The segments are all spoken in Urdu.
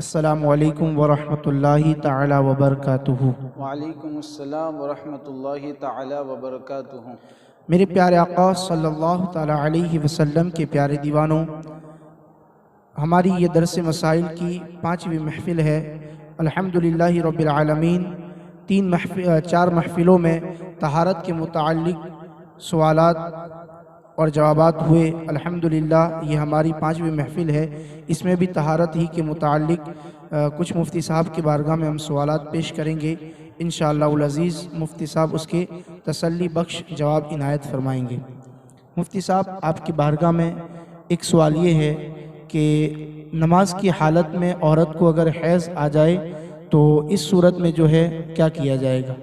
السلام علیکم ورحمۃ اللہ تعالی وبرکاتہ۔ وعلیکم السلام ورحمۃ اللہ تعالی وبرکاتہ۔ میرے پیارے آقا صلی اللہ تعالی علیہ وسلم کے پیارے دیوانوں، ہماری یہ درس مسائل کی 5ویں محفل ہے۔ الحمدللہ رب العالمین 4 محفلوں میں طہارت کے متعلق سوالات اور جوابات ہوئے۔ الحمدللہ یہ ہماری 5ویں محفل ہے۔ اس میں بھی طہارت ہی کے متعلق کچھ مفتی صاحب کی بارگاہ میں ہم سوالات پیش کریں گے۔ انشاءاللہ العزیز مفتی صاحب اس کے تسلی بخش جواب عنایت فرمائیں گے۔ مفتی صاحب، آپ کی بارگاہ میں ایک سوال یہ ہے کہ نماز کی حالت میں عورت کو اگر حیض آ جائے تو اس صورت میں جو ہے کیا کیا جائے گا؟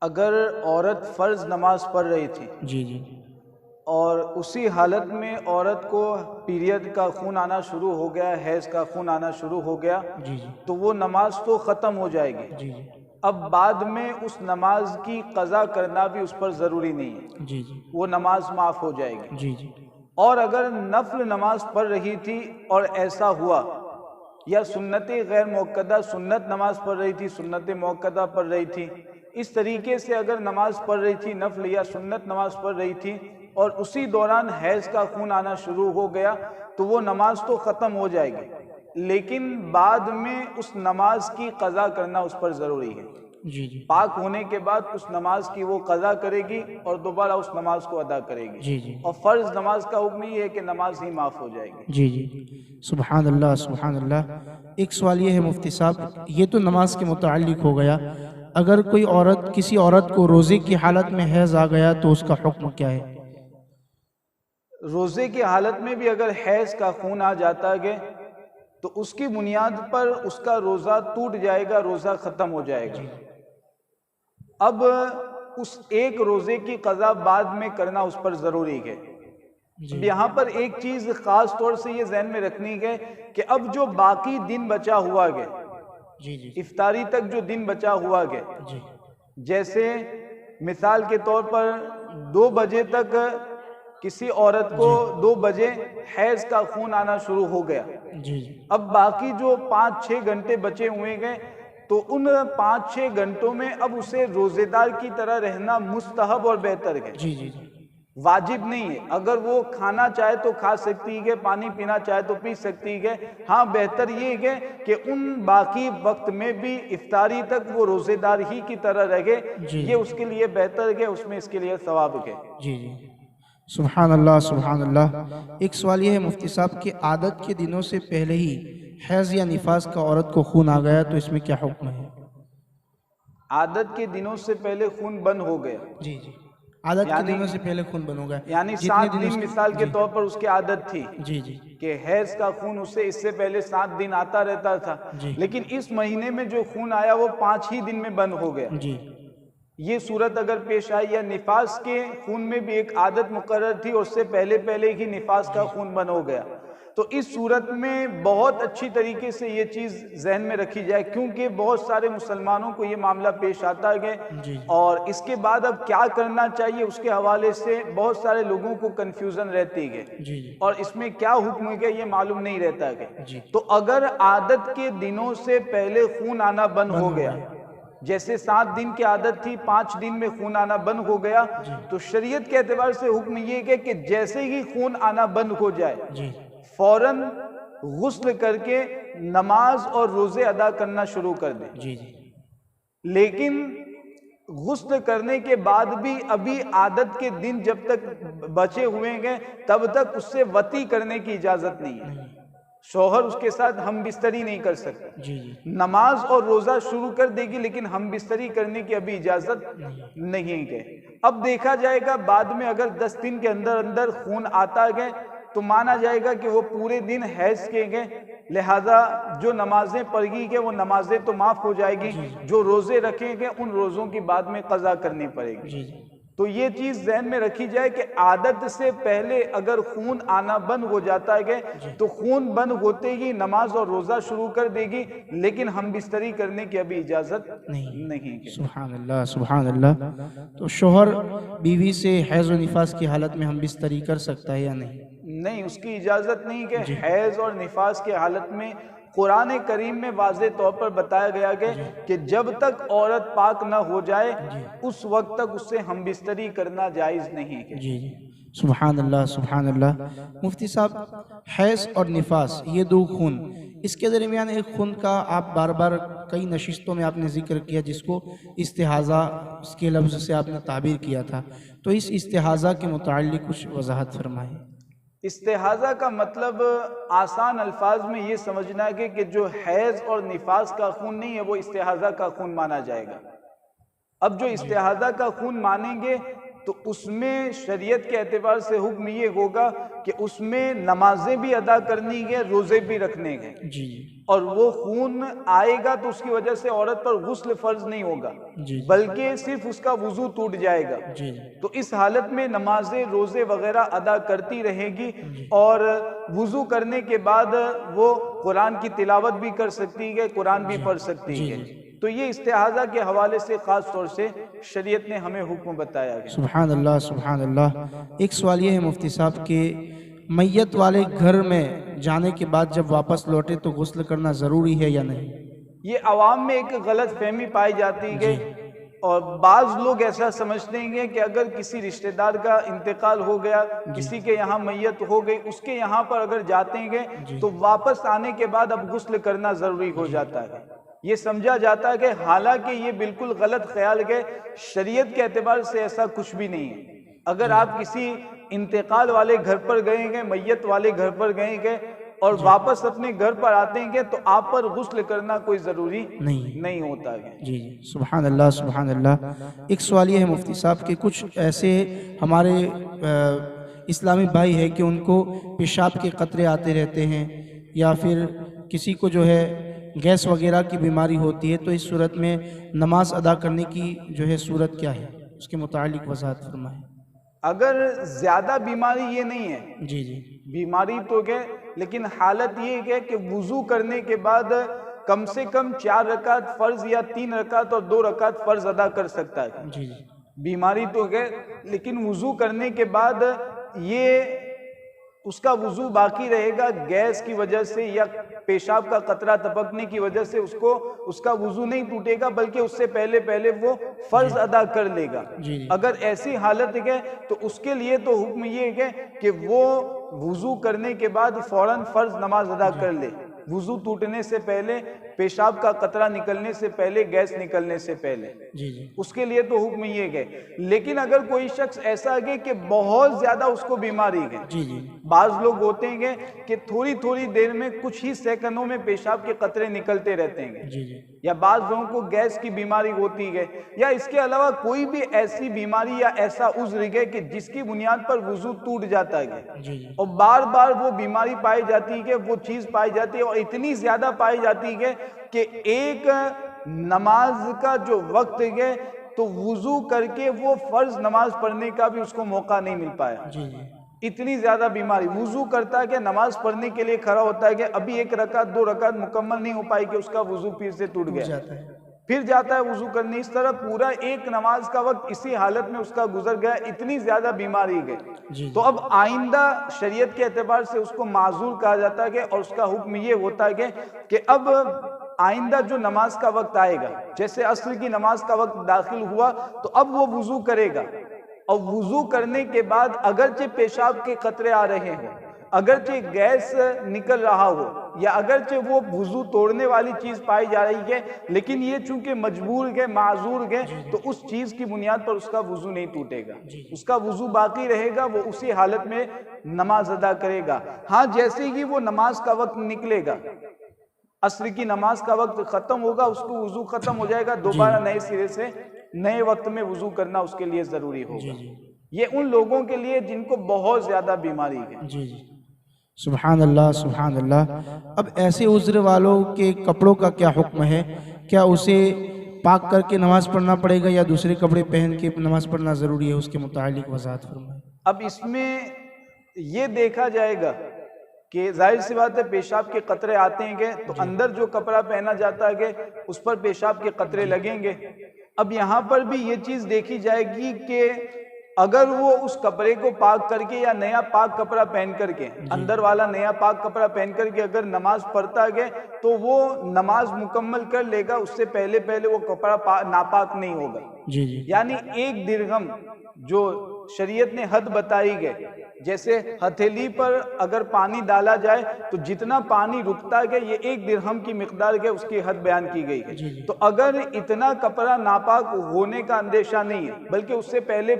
اگر عورت فرض نماز پڑھ رہی تھی جی اور اسی حالت میں عورت کو پیریڈ کا خون آنا شروع ہو گیا، حیض کا خون آنا شروع ہو گیا، تو وہ نماز تو ختم ہو جائے گی۔ اب بعد میں اس نماز کی قضا کرنا بھی اس پر ضروری نہیں ہے، وہ نماز معاف ہو جائے گی۔ اور اگر نفل نماز پڑھ رہی تھی اور ایسا ہوا، یا سنت غیر موقدہ سنت نماز پڑھ رہی تھی، سنت موقدہ پڑھ رہی تھی، اس طریقے سے اگر نماز پڑھ رہی تھی، نفل یا سنت نماز پڑھ رہی تھی اور اسی دوران حیض کا خون آنا شروع ہو گیا، تو وہ نماز تو ختم ہو جائے گی، لیکن بعد میں اس نماز کی قضا کرنا اس پر ضروری ہے۔ پاک ہونے کے بعد اس نماز کی وہ قضا کرے گی اور دوبارہ اس نماز کو ادا کرے گی۔ اور فرض نماز کا حکم یہ ہے کہ نماز ہی معاف ہو جائے گی۔ سبحان اللہ سبحان اللہ۔ ایک سوال یہ ہے مفتی صاحب، یہ تو نماز کے متعلق ہو گیا، اگر کوئی عورت کسی عورت کو روزے کی حالت میں حیض آ گیا تو اس کا حکم کیا ہے؟ روزے کی حالت میں بھی اگر حیض کا خون آ جاتا ہے تو اس کی بنیاد پر اس کا روزہ ٹوٹ جائے گا، روزہ ختم ہو جائے گا۔ اب اس ایک روزے کی قضا بعد میں کرنا اس پر ضروری ہے۔ یہاں پر ایک چیز خاص طور سے یہ ذہن میں رکھنی ہے کہ اب جو باقی دن بچا ہوا ہے، افطاری تک جو دن بچا ہوا ہے، جیسے مثال کے طور پر 2 بجے تک کسی عورت کو 2 بجے حیض کا خون آنا شروع ہو گیا، اب باقی جو 5-6 گھنٹے بچے ہوئے گئے، تو ان 5-6 گھنٹوں میں اب اسے روزے دار کی طرح رہنا مستحب اور بہتر ہے، واجب نہیں ہے۔ اگر وہ کھانا چاہے تو کھا سکتی ہے، پانی پینا چاہے تو پی سکتی ہے، ہاں بہتر یہ ہے کہ ان باقی وقت میں بھی افطاری تک وہ روزے دار ہی کی طرح رہے، یہ اس کے لیے بہتر ہے، اس میں اس کے لیے ثواب ہے۔ سبحان اللہ سبحان اللہ۔ ایک سوال یہ ہے مفتی صاحب کہ عادت کے دنوں سے پہلے ہی حیض یا نفاس کا عورت کو خون آ گیا تو اس میں کیا حکم ہے؟ عادت کے دنوں سے پہلے خون بند ہو گیا، عادت کے دنوں سے پہلے خون بند ہو گیا، یعنی 7 دن مثال کے طور پر اس کی عادت تھی کہ حیض کا خون اسے اس سے پہلے 7 دن آتا رہتا تھا، لیکن اس مہینے میں جو خون آیا وہ 5 ہی دن میں بند ہو گیا، یہ صورت اگر پیش آئی، یا نفاس کے خون میں بھی ایک عادت مقرر تھی اور اس سے پہلے ہی نفاس کا خون بند ہو گیا، تو اس صورت میں بہت اچھی طریقے سے یہ چیز ذہن میں رکھی جائے، کیونکہ بہت سارے مسلمانوں کو یہ معاملہ پیش آتا ہے، اور اس کے بعد اب کیا کرنا چاہیے اس کے حوالے سے بہت سارے لوگوں کو کنفیوژن رہتی ہے، اور اس میں کیا حکم ہے یہ معلوم نہیں رہتا ہے۔ تو اگر عادت کے دنوں سے پہلے خون آنا بند ہو گیا، جیسے 7 دن کی عادت تھی، 5 دن میں خون آنا بند ہو گیا، تو شریعت کے اعتبار سے حکم یہ ہے کہ جیسے ہی خون آنا بند ہو جائے فوراً غسل کر کے نماز اور روزے ادا کرنا شروع کر دیں۔ لیکن غسل کرنے کے بعد بھی ابھی عادت کے دن جب تک بچے ہوئے ہیں تب تک اس سے وطی کرنے کی اجازت نہیں ہے، شوہر اس کے ساتھ ہم بستری نہیں کر سکتے، نماز اور روزہ شروع کر دے گی لیکن ہم بستری کرنے کی ابھی اجازت نہیں ہے۔ اب دیکھا جائے گا بعد میں اگر 10 دن کے اندر خون آتا گئے تو مانا جائے گا کہ وہ پورے دن حیض کے گئے، لہذا جو نمازیں پڑھی گئے وہ نمازیں تو معاف ہو جائے گی، جو روزے رکھیں گے ان روزوں کی بعد میں قضا کرنی پڑے گی۔ تو یہ چیز ذہن میں رکھی جائے کہ عادت سے پہلے اگر خون آنا بند ہو جاتا ہے تو خون بند ہوتے ہی نماز اور روزہ شروع کر دے گی، لیکن ہم بستری کرنے کی ابھی اجازت نہیں ہے۔ سبحان اللہ سبحان اللہ۔ تو شوہر بیوی سے حیض و نفاس کی حالت میں ہم بستری کر سکتا ہے یا نہیں؟ نہیں، اس کی اجازت نہیں کہ حیض اور نفاس کے حالت میں قرآن کریم میں واضح طور پر بتایا گیا کہ جب تک عورت پاک نہ ہو جائے اس وقت تک اس سے ہم بستری کرنا جائز نہیں ہے۔ جی جی، سبحان اللہ سبحان اللہ۔ مفتی صاحب، حیض اور نفاس یہ دو خون، اس کے درمیان ایک خون کا آپ بار بار کئی نشستوں میں آپ نے ذکر کیا جس کو استحاضہ اس کے لفظ سے آپ نے تعبیر کیا تھا، تو اس استحاضہ کے متعلق کچھ وضاحت فرمائیں۔ استحاضہ کا مطلب آسان الفاظ میں یہ سمجھنا ہے کہ جو حیض اور نفاس کا خون نہیں ہے وہ استحاضہ کا خون مانا جائے گا۔ اب جو استحاضہ کا خون مانیں گے تو اس میں شریعت کے اعتبار سے حکم یہ ہوگا کہ اس میں نمازیں بھی ادا کرنی ہے، روزے بھی رکھنے ہیں، اور وہ خون آئے گا تو اس کی وجہ سے عورت پر غسل فرض نہیں ہوگا بلکہ صرف اس کا وضو ٹوٹ جائے گا۔ تو اس حالت میں نمازیں، روزے وغیرہ ادا کرتی رہے گی اور وضو کرنے کے بعد وہ قرآن کی تلاوت بھی کر سکتی ہے، قرآن بھی پڑھ سکتی ہے۔ تو یہ استحاضہ کے حوالے سے خاص طور سے شریعت نے ہمیں حکم بتایا ہے۔ سبحان اللہ سبحان اللہ۔ ایک سوال یہ ہے مفتی صاحب کہ میت والے گھر میں جانے کے بعد جب واپس لوٹے تو غسل کرنا ضروری ہے یا نہیں؟ یہ عوام میں ایک غلط فہمی پائی جاتی ہے اور بعض لوگ ایسا سمجھتے ہیں کہ اگر کسی رشتہ دار کا انتقال ہو گیا، کسی کے یہاں میت ہو گئی، اس کے یہاں پر اگر جاتے ہیں تو واپس آنے کے بعد اب غسل کرنا ضروری ہو جاتا ہے۔ یہ سمجھا جاتا ہے کہ حالانکہ یہ بالکل غلط خیال ہے، شریعت کے اعتبار سے ایسا کچھ بھی نہیں ہے۔ اگر آپ کسی انتقال والے گھر پر گئے ہیں، میت والے گھر پر گئے ہیں اور واپس اپنے گھر پر آتے ہیں تو آپ پر غسل کرنا کوئی ضروری نہیں ہوتا ہے۔ جی سبحان اللہ سبحان اللہ۔ ایک سوال یہ ہے مفتی صاحب کہ کچھ ایسے ہمارے اسلامی بھائی ہیں کہ ان کو پیشاب کے قطرے آتے رہتے ہیں یا پھر کسی کو جو ہے گیس وغیرہ کی بیماری ہوتی ہے، تو اس صورت میں نماز ادا کرنے کی جو ہے صورت کیا ہے، اس کے متعلق وضاحت فرمائیں۔ اگر زیادہ بیماری یہ نہیں ہے، بیماری تو ہے لیکن حالت یہ ہے کہ وضو کرنے کے بعد کم سے کم 4 رکعت فرض یا 3 رکعت اور 2 رکعت فرض ادا کر سکتا ہے۔ بیماری تو ہے لیکن وضو کرنے کے بعد یہ اس کا وضو باقی رہے گا، گیس کی وجہ سے یا پیشاب کا قطرہ ٹپکنے کی وجہ سے اس کا وضو نہیں ٹوٹے گا بلکہ اس سے پہلے وہ فرض ادا کر لے گا۔ اگر ایسی حالت ہے تو اس کے لیے تو حکم یہ ہے کہ وہ وضو کرنے کے بعد فوراً فرض نماز ادا کر لے، وضو ٹوٹنے سے پہلے، پیشاب کا قطرہ نکلنے سے پہلے، گیس نکلنے سے پہلے، اس کے لیے تو حکم یہ ہے۔ لیکن اگر کوئی شخص ایسا ہے کہ بہت زیادہ اس کو بیماری ہے، بعض لوگ ہوتے ہیں کہ تھوڑی دیر میں کچھ ہی سیکنڈوں میں پیشاب کے قطرے نکلتے رہتے ہیں، یا بعض لوگوں کو گیس کی بیماری ہوتی ہے، یا اس کے علاوہ کوئی بھی ایسی بیماری یا ایسا عذر ہے کہ جس کی بنیاد پر وضو ٹوٹ جاتا ہے اور بار بار وہ بیماری پائی جاتی ہے، وہ چیز پائی جاتی ہے اور اتنی زیادہ پائی جاتی ہے کہ ایک نماز کا جو وقت ہے تو وضو کر کے وہ فرض نماز پڑھنے کا بھی اس کو موقع نہیں مل پایا۔ اتنی زیادہ بیماری، وضو کرتا ہے کہ نماز پڑھنے کے لیے کھڑا ہوتا ہے کہ ابھی 1 رکعت 2 رکعت مکمل نہیں ہو پائی کہ اس کا وضو پھر سے ٹوٹ گیا، پھر جاتا ہے وضو کرنے، اس طرح پورا ایک نماز کا وقت اسی حالت میں اس کا گزر گیا، اتنی زیادہ بیماری ہے۔ تو اب آئندہ شریعت کے اعتبار سے اس کو معذور کہا جاتا ہے اور اس کا حکم یہ ہوتا ہے کہ اب آئندہ جو نماز کا وقت آئے گا، جیسے عصر کی نماز کا وقت داخل ہوا تو اب وہ وضو کرے گا، اور وضو کرنے کے بعد اگرچہ پیشاب کے قطرے آ رہے ہیں، اگرچہ گیس نکل رہا ہو یا اگرچہ وہ وضو توڑنے والی چیز پائی جا رہی ہے، لیکن یہ چونکہ مجبور ہے، معذور ہے، تو اس چیز کی بنیاد پر اس کا وضو نہیں ٹوٹے گا، اس کا وضو باقی رہے گا، وہ اسی حالت میں نماز ادا کرے گا۔ ہاں جیسے ہی وہ نماز کا وقت نکلے گا، عصر کی نماز کا وقت ختم ہوگا، اس کو وضو ختم ہو جائے گا، دوبارہ نئے سرے سے نئے وقت میں وضو کرنا اس کے لیے ضروری ہوگا۔ یہ ان لوگوں کے لیے جن کو بہت زیادہ بیماری ہے۔ سبحان اللہ سبحان اللہ۔ اب ایسے عذر والوں کے کپڑوں کا کیا حکم ہے؟ کیا اسے پاک کر کے نماز پڑھنا پڑے گا یا دوسرے کپڑے پہن کے نماز پڑھنا ضروری ہے؟ اس کے متعلق وضاحت فرمائیں۔ اب اس میں یہ دیکھا جائے گا کہ ظاہر سی بات ہے پیشاب کے قطرے آتے ہیں تو اندر جو کپڑا پہنا جاتا ہے اس پر پیشاب کے قطرے لگیں گے۔ اب یہاں پر بھی یہ چیز دیکھی جائے گی کہ اگر وہ اس کپڑے کو پاک کر کے یا نیا پاک کپڑا پہن کر کے اندر والا نیا پاک کپڑا پہن کر کے اگر نماز پڑھتا گئے تو وہ نماز مکمل کر لے گا، اس سے پہلے وہ کپڑا ناپاک نہیں ہوگا۔ یعنی 1 درہم جو شریعت نے حد بتائی گئے، جیسے ہتھیلی پر اگر پانی ڈالا جائے تو جتنا پانی رکتا ہے یہ 1 درہم کی مقدار ہے، اس کی حد بیان کی گئی ہے۔ تو اگر اتنا کپڑا ناپاک ہونے کا اندیشہ نہیں ہے، بلکہ اس سے پہلے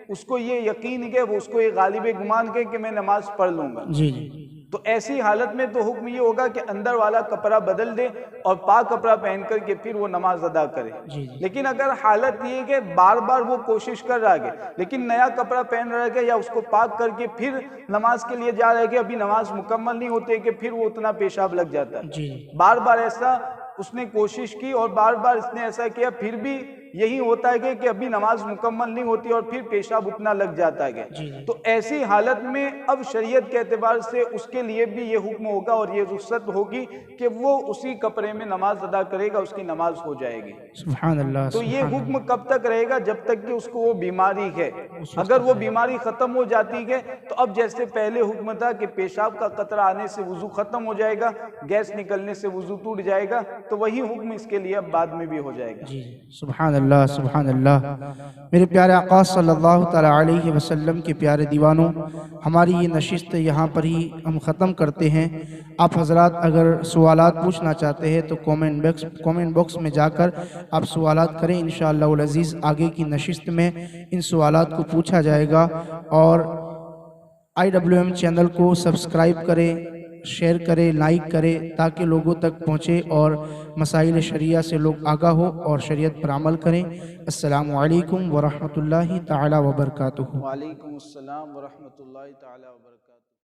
اس کو یہ یقین ہے کہ وہ اس کو یہ غالب گمان ہے کہ میں نماز پڑھ لوں گا، تو ایسی حالت میں تو حکم یہ ہوگا کہ اندر والا کپڑا بدل دے اور پاک کپڑا پہن کر کے پھر وہ نماز ادا کرے۔ لیکن اگر حالت یہ ہے کہ بار بار وہ کوشش کر رہا ہے لیکن نیا کپڑا پہن رہا ہے یا اس کو پاک کر کے پھر نماز کے لیے جا رہا ہے کہ ابھی نماز مکمل نہیں ہوتی کہ پھر وہ اتنا پیشاب لگ جاتا ہے، بار بار ایسا اس نے کوشش کی اور بار بار اس نے ایسا کیا، پھر بھی یہی ہوتا ہے کہ ابھی نماز مکمل نہیں ہوتی اور پھر پیشاب اتنا لگ جاتا ہے، تو ایسی حالت میں اب شریعت کے اعتبار سے اس کے لیے بھی یہ حکم ہوگا اور یہ رخصت ہوگی کہ وہ اسی کپڑے میں نماز ادا کرے گا، اس کی نماز ہو جائے گی۔ سبحان اللہ۔ تو یہ حکم کب تک رہے گا؟ جب تک کہ اس کو وہ بیماری ہے۔ اگر وہ بیماری ختم ہو جاتی ہے تو اب جیسے پہلے حکم تھا کہ پیشاب کا قطرہ آنے سے وضو ختم ہو جائے گا، گیس نکلنے سے وضو ٹوٹ جائے گا، تو وہی حکم اس کے لیے اب بعد میں بھی ہو جائے گا۔ سبحان اللہ، سبحان اللہ۔ میرے پیارے آقا صلی اللہ تعالیٰ علیہ وسلم کے پیارے دیوانوں، ہماری یہ نشست یہاں پر ہی ہم ختم کرتے ہیں۔ آپ حضرات اگر سوالات پوچھنا چاہتے ہیں تو کومنٹ باکس میں جا کر آپ سوالات کریں، انشاءاللہ العزیز آگے کی نشست میں ان سوالات کو پوچھا جائے گا۔ اور IWM چینل کو سبسکرائب کریں، شیئر کریں، لائک کریں تاکہ لوگوں تک پہنچے اور مسائل شریعہ سے لوگ آگاہ ہو اور شریعت پر عمل کریں۔ السلام علیکم ورحمۃ اللہ تعالی وبرکاتہ۔ وعلیکم السلام ورحمۃ اللہ تعالی وبرکاتہ۔